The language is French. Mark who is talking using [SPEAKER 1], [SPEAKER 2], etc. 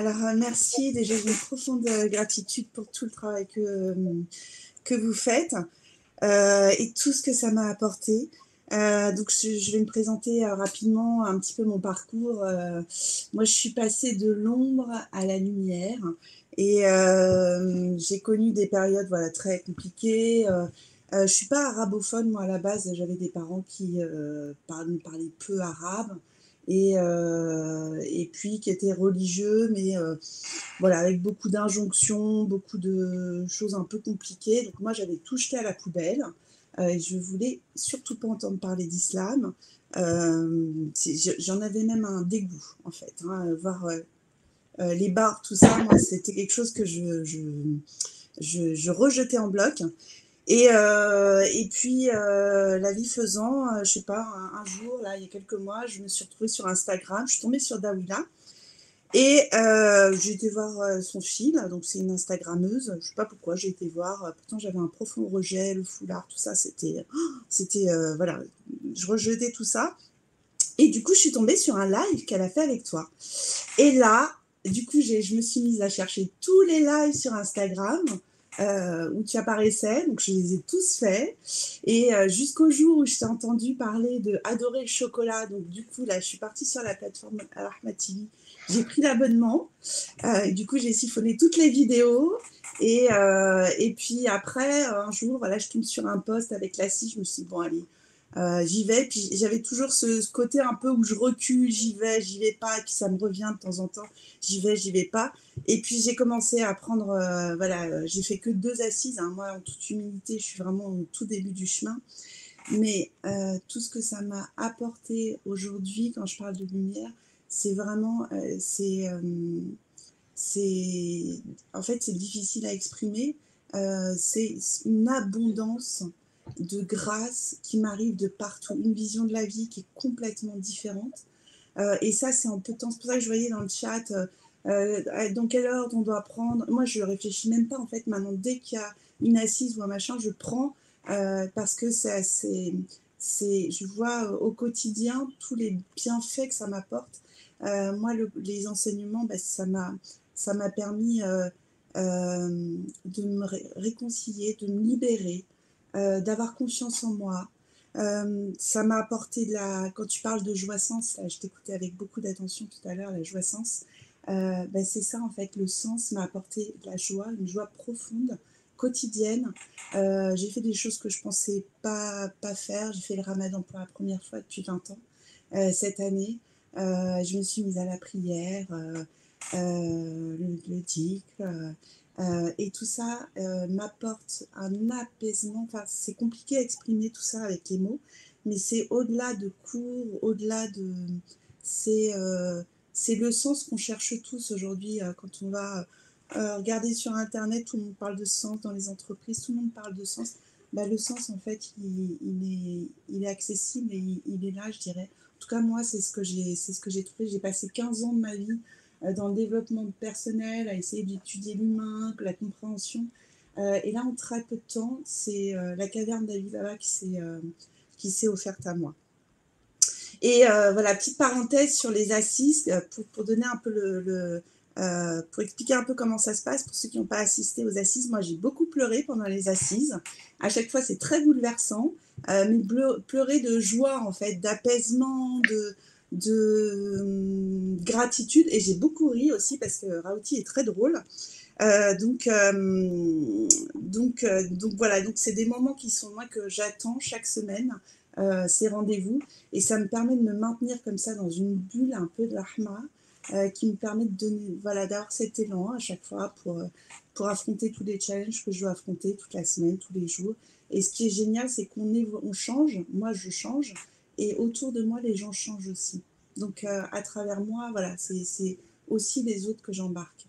[SPEAKER 1] Alors, merci. Déjà, j'ai une profonde gratitude pour tout le travail que vous faites et tout ce que ça m'a apporté. Donc, je vais me présenter rapidement un petit peu mon parcours. Moi, je suis passée de l'ombre à la lumière et j'ai connu des périodes voilà, très compliquées. Je ne suis pas arabophone, moi, à la base. J'avais des parents qui parlaient peu arabe et puis qui étaient religieux, mais voilà, avec beaucoup d'injonctions, beaucoup de choses un peu compliquées. Donc moi, j'avais tout jeté à la poubelle. Et je voulais surtout pas entendre parler d'islam. J'en avais même un dégoût, en fait. Hein, voir les bars, tout ça, moi, c'était quelque chose que je rejetais en bloc. Et puis, la vie faisant, je sais pas, un jour, là, il y a quelques mois, je me suis retrouvée sur Instagram, je suis tombée sur Dawila, et j'ai été voir son fil, donc c'est une Instagrammeuse, je sais pas pourquoi, j'ai été voir, pourtant j'avais un profond rejet, le foulard, tout ça, voilà, je rejetais tout ça, et du coup, je suis tombée sur un live qu'elle a fait avec toi. Et là, du coup, je me suis mise à chercher tous les lives sur Instagram où tu apparaissais, donc je les ai tous faits. Et jusqu'au jour où je t'ai entendu parler de adorer le chocolat, donc du coup, là, je suis partie sur la plateforme Al-Rahma TV. J'ai pris l'abonnement. Et du coup, j'ai siphonné toutes les vidéos. Et puis après, un jour, voilà, je tombe sur un post avec la scie. Je me suis dit, bon, allez, j'y vais. Puis j'avais toujours ce côté un peu où je recule, j'y vais pas, et puis ça me revient de temps en temps, j'y vais pas. Et puis j'ai commencé à prendre, voilà, j'ai fait que 2 assises. Hein. Moi, en toute humilité, je suis vraiment au tout début du chemin. Mais tout ce que ça m'a apporté aujourd'hui, quand je parle de lumière, c'est vraiment, c'est, en fait, c'est difficile à exprimer. C'est une abondance de grâce qui m'arrive de partout, une vision de la vie qui est complètement différente. Et ça, c'est en peu de temps. C'est pour ça que je voyais dans le chat dans quelle ordre on doit prendre. Moi, je ne réfléchis même pas, en fait. Maintenant, dès qu'il y a une assise ou un machin, je prends parce que je vois au quotidien tous les bienfaits que ça m'apporte. Moi, les enseignements, bah, ça m'a permis de me réconcilier, de me libérer, d'avoir confiance en moi. Ça m'a apporté quand tu parles de joie-sens, je t'écoutais avec beaucoup d'attention tout à l'heure, la joie-sens, ben c'est ça en fait, le sens m'a apporté de la joie, une joie profonde, quotidienne. J'ai fait des choses que je pensais pas faire, j'ai fait le ramadan pour la première fois depuis 20 ans, cette année. Je me suis mise à la prière, le dhikr, et tout ça m'apporte un apaisement. Enfin, c'est compliqué à exprimer tout ça avec les mots, mais c'est au-delà de cours, au-delà de... C'est c'est le sens qu'on cherche tous aujourd'hui quand on va regarder sur Internet, tout le monde parle de sens dans les entreprises, tout le monde parle de sens. Bah, le sens, en fait, il est accessible et il est là, je dirais. En tout cas, moi, c'est ce que j'ai trouvé. J'ai passé 15 ans de ma vie dans le développement personnel, à essayer d'étudier l'humain, la compréhension. Et là, en très peu de temps, c'est la caverne d'Ali Baba qui s'est offerte à moi. Et voilà, petite parenthèse sur les assises, pour donner un peu pour expliquer un peu comment ça se passe, pour ceux qui n'ont pas assisté aux assises, moi j'ai beaucoup pleuré pendant les assises. À chaque fois, c'est très bouleversant, mais pleurer de joie, en fait, d'apaisement, de gratitude. Et j'ai beaucoup ri aussi parce que Raouti est très drôle. Donc voilà, donc c'est des moments qui sont moi que j'attends chaque semaine, ces rendez-vous, et ça me permet de me maintenir comme ça dans une bulle un peu de rahma, qui me permet de donner, voilà, d'avoir cet élan à chaque fois pour affronter tous les challenges que je dois affronter toute la semaine, tous les jours. Et ce qui est génial, c'est on change, moi je change, et autour de moi les gens changent aussi. Donc à travers moi, voilà, c'est aussi les autres que j'embarque.